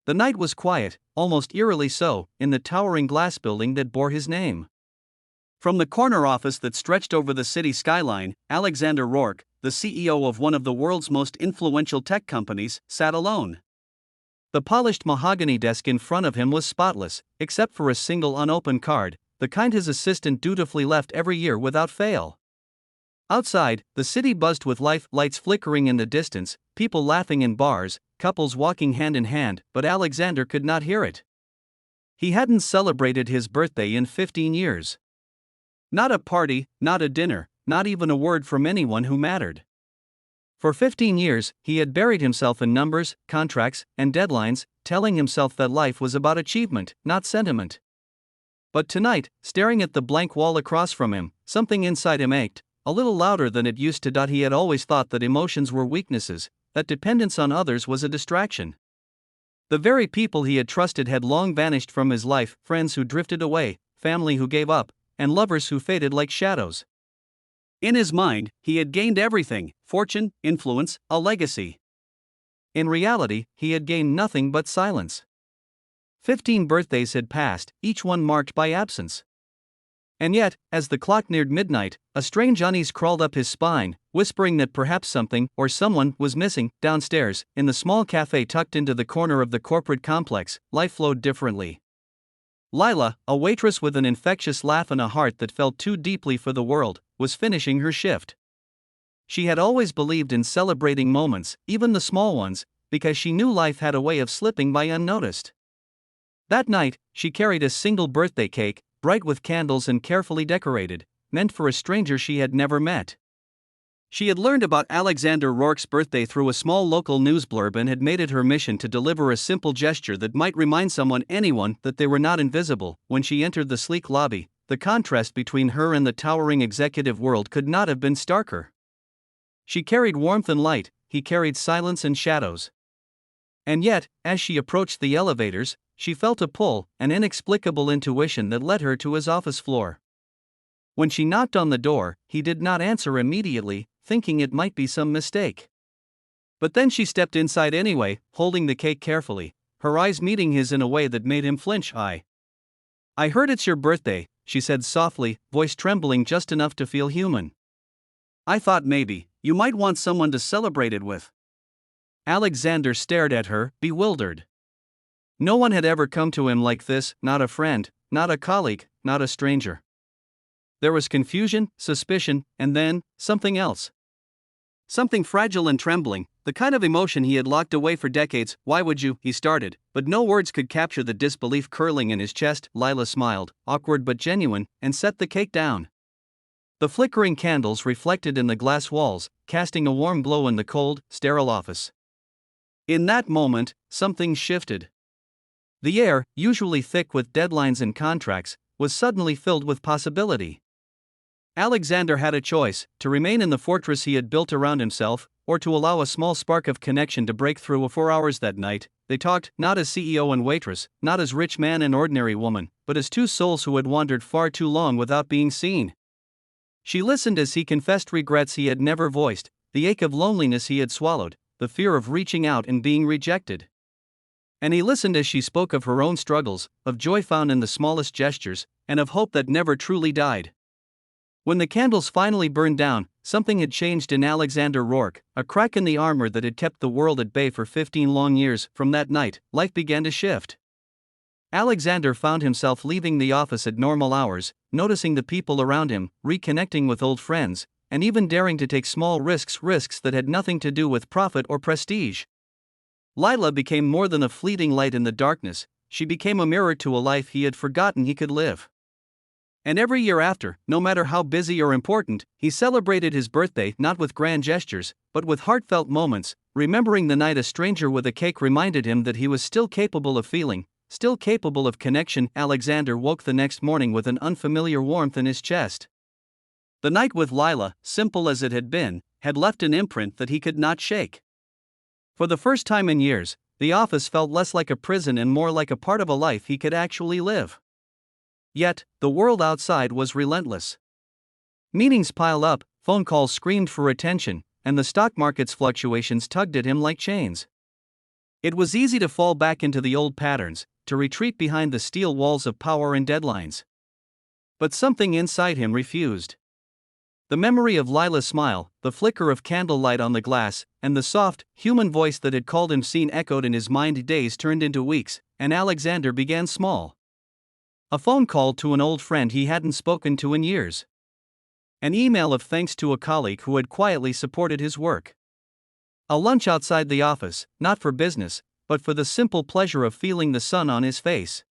The night was quiet, almost eerily so, in the towering glass building that bore his name. From the corner office that stretched over the city skyline, Alexander Rourke, the CEO of one of the world's most influential tech companies, sat alone. The polished mahogany desk in front of him was spotless, except for a single unopened card, the kind his assistant dutifully left every year without fail. Outside, the city buzzed with life, lights flickering in the distance, people laughing in bars, couples walking hand in hand, but Alexander could not hear it. He hadn't celebrated his birthday in 15 years. Not a party, not a dinner, not even a word from anyone who mattered. For 15 years, he had buried himself in numbers, contracts, and deadlines, telling himself that life was about achievement, not sentiment. But tonight, staring at the blank wall across from him, something inside him ached, a little louder than it used to. He had always thought that emotions were weaknesses, that dependence on others was a distraction. The very people he had trusted had long vanished from his life, friends who drifted away, family who gave up, and lovers who faded like shadows. In his mind, he had gained everything: fortune, influence, a legacy. In reality, he had gained nothing but silence. 15 birthdays had passed, each one marked by absence. And yet, as the clock neared midnight, a strange unease crawled up his spine, whispering that perhaps something, or someone, was missing. Downstairs, in the small cafe tucked into the corner of the corporate complex, life flowed differently. Lila, a waitress with an infectious laugh and a heart that felt too deeply for the world, was finishing her shift. She had always believed in celebrating moments, even the small ones, because she knew life had a way of slipping by unnoticed. That night, she carried a single birthday cake, bright with candles and carefully decorated, meant for a stranger she had never met. She had learned about Alexander Rourke's birthday through a small local news blurb and had made it her mission to deliver a simple gesture that might remind anyone, that they were not invisible. When she entered the sleek lobby, the contrast between her and the towering executive world could not have been starker. She carried warmth and light, he carried silence and shadows. And yet, as she approached the elevators, she felt a pull, an inexplicable intuition that led her to his office floor. When she knocked on the door, he did not answer immediately, thinking it might be some mistake. But then she stepped inside anyway, holding the cake carefully, her eyes meeting his in a way that made him flinch. I heard it's your birthday, she said softly, voice trembling just enough to feel human. I thought maybe you might want someone to celebrate it with. Alexander stared at her, bewildered. No one had ever come to him like this, not a friend, not a colleague, not a stranger. There was confusion, suspicion, and then, something else. Something fragile and trembling, the kind of emotion he had locked away for decades. Why would you? He started, but no words could capture the disbelief curling in his chest. Lila smiled, awkward but genuine, and set the cake down. The flickering candles reflected in the glass walls, casting a warm glow in the cold, sterile office. In that moment, something shifted. The air, usually thick with deadlines and contracts, was suddenly filled with possibility. Alexander had a choice: to remain in the fortress he had built around himself, or to allow a small spark of connection to break through. For hours that night, they talked, not as CEO and waitress, not as rich man and ordinary woman, but as two souls who had wandered far too long without being seen. She listened as he confessed regrets he had never voiced, the ache of loneliness he had swallowed, the fear of reaching out and being rejected. And he listened as she spoke of her own struggles, of joy found in the smallest gestures, and of hope that never truly died. When the candles finally burned down, something had changed in Alexander Rourke, a crack in the armor that had kept the world at bay for 15 long years. From that night, life began to shift. Alexander found himself leaving the office at normal hours, noticing the people around him, reconnecting with old friends, and even daring to take small risks that had nothing to do with profit or prestige. Lila became more than a fleeting light in the darkness, she became a mirror to a life he had forgotten he could live. And every year after, no matter how busy or important, he celebrated his birthday not with grand gestures, but with heartfelt moments, remembering the night a stranger with a cake reminded him that he was still capable of feeling, still capable of connection. Alexander woke the next morning with an unfamiliar warmth in his chest. The night with Lila, simple as it had been, had left an imprint that he could not shake. For the first time in years, the office felt less like a prison and more like a part of a life he could actually live. Yet, the world outside was relentless. Meetings piled up, phone calls screamed for attention, and the stock market's fluctuations tugged at him like chains. It was easy to fall back into the old patterns, to retreat behind the steel walls of power and deadlines. But something inside him refused. The memory of Lila's smile, the flicker of candlelight on the glass, and the soft, human voice that had called him seen echoed in his mind. Days turned into weeks, and Alexander began small. A phone call to an old friend he hadn't spoken to in years. An email of thanks to a colleague who had quietly supported his work. A lunch outside the office, not for business, but for the simple pleasure of feeling the sun on his face.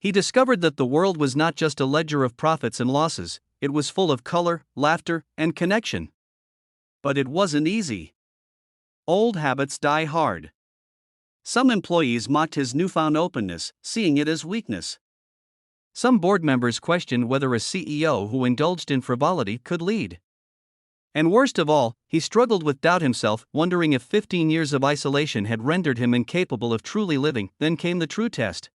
He discovered that the world was not just a ledger of profits and losses, it was full of color, laughter, and connection. But it wasn't easy. Old habits die hard. Some employees mocked his newfound openness, seeing it as weakness. Some board members questioned whether a CEO who indulged in frivolity could lead. And worst of all, he struggled with doubt himself, wondering if 15 years of isolation had rendered him incapable of truly living. Then came the true test.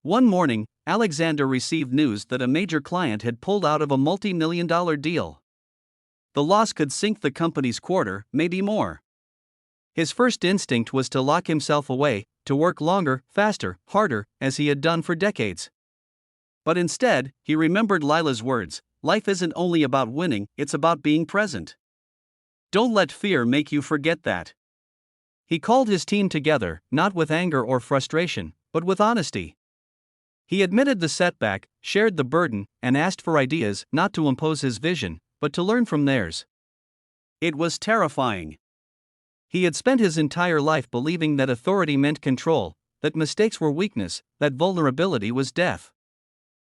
One morning, Alexander received news that a major client had pulled out of a multi-million-dollar deal. The loss could sink the company's quarter, maybe more. His first instinct was to lock himself away, to work longer, faster, harder, as he had done for decades. But instead, he remembered Lila's words, "Life isn't only about winning, it's about being present. Don't let fear make you forget that." He called his team together, not with anger or frustration, but with honesty. He admitted the setback, shared the burden, and asked for ideas, not to impose his vision, but to learn from theirs. It was terrifying. He had spent his entire life believing that authority meant control, that mistakes were weakness, that vulnerability was death.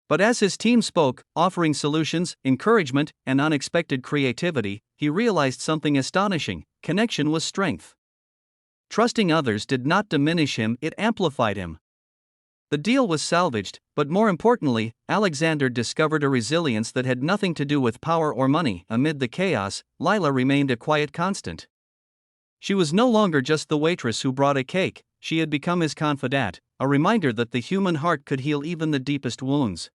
But as his team spoke, offering solutions, encouragement, and unexpected creativity, he realized something astonishing: connection was strength. Trusting others did not diminish him, it amplified him. The deal was salvaged, but more importantly, Alexander discovered a resilience that had nothing to do with power or money. Amid the chaos, Lila remained a quiet constant. She was no longer just the waitress who brought a cake, she had become his confidant, a reminder that the human heart could heal even the deepest wounds.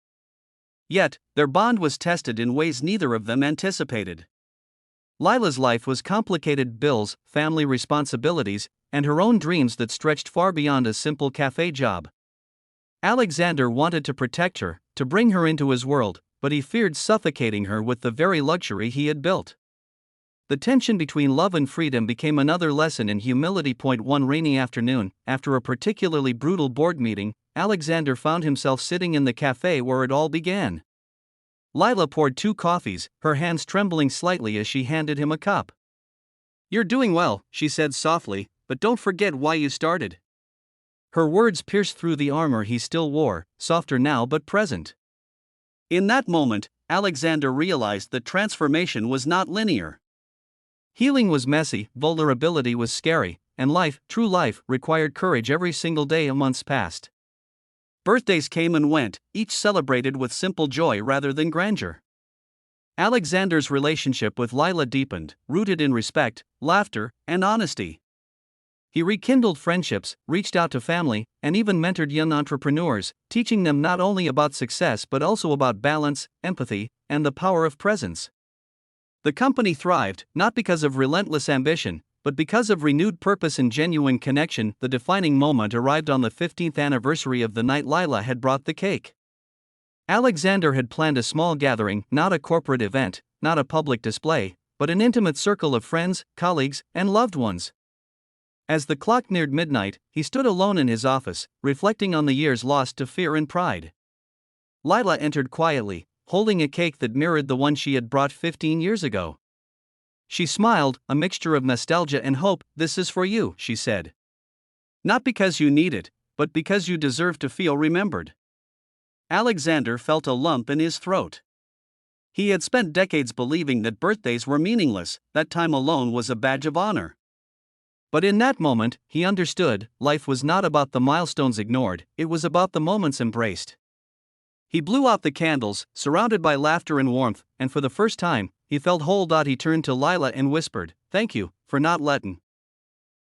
Yet, their bond was tested in ways neither of them anticipated. Lila's life was complicated: bills, family responsibilities, and her own dreams that stretched far beyond a simple cafe job. Alexander wanted to protect her, to bring her into his world, but he feared suffocating her with the very luxury he had built. The tension between love and freedom became another lesson in humility. One rainy afternoon, after a particularly brutal board meeting, Alexander found himself sitting in the cafe where it all began. Lila poured 2 coffees, her hands trembling slightly as she handed him a cup. "You're doing well," she said softly, "but don't forget why you started." Her words pierced through the armor he still wore, softer now but present. In that moment, Alexander realized that transformation was not linear. Healing was messy, vulnerability was scary, and life, true life, required courage every single day. Months passed. Birthdays came and went, each celebrated with simple joy rather than grandeur. Alexander's relationship with Lila deepened, rooted in respect, laughter, and honesty. He rekindled friendships, reached out to family, and even mentored young entrepreneurs, teaching them not only about success but also about balance, empathy, and the power of presence. The company thrived, not because of relentless ambition, but because of renewed purpose and genuine connection. The defining moment arrived on the 15th anniversary of the night Lila had brought the cake. Alexander had planned a small gathering, not a corporate event, not a public display, but an intimate circle of friends, colleagues, and loved ones. As the clock neared midnight, he stood alone in his office, reflecting on the years lost to fear and pride. Lila entered quietly, holding a cake that mirrored the one she had brought 15 years ago. She smiled, a mixture of nostalgia and hope. "This is for you," she said. "Not because you need it, but because you deserve to feel remembered." Alexander felt a lump in his throat. He had spent decades believing that birthdays were meaningless, that time alone was a badge of honor. But in that moment, he understood, life was not about the milestones ignored, it was about the moments embraced. He blew out the candles, surrounded by laughter and warmth, and for the first time, he felt whole. He turned to Lila and whispered, "Thank you, for not letting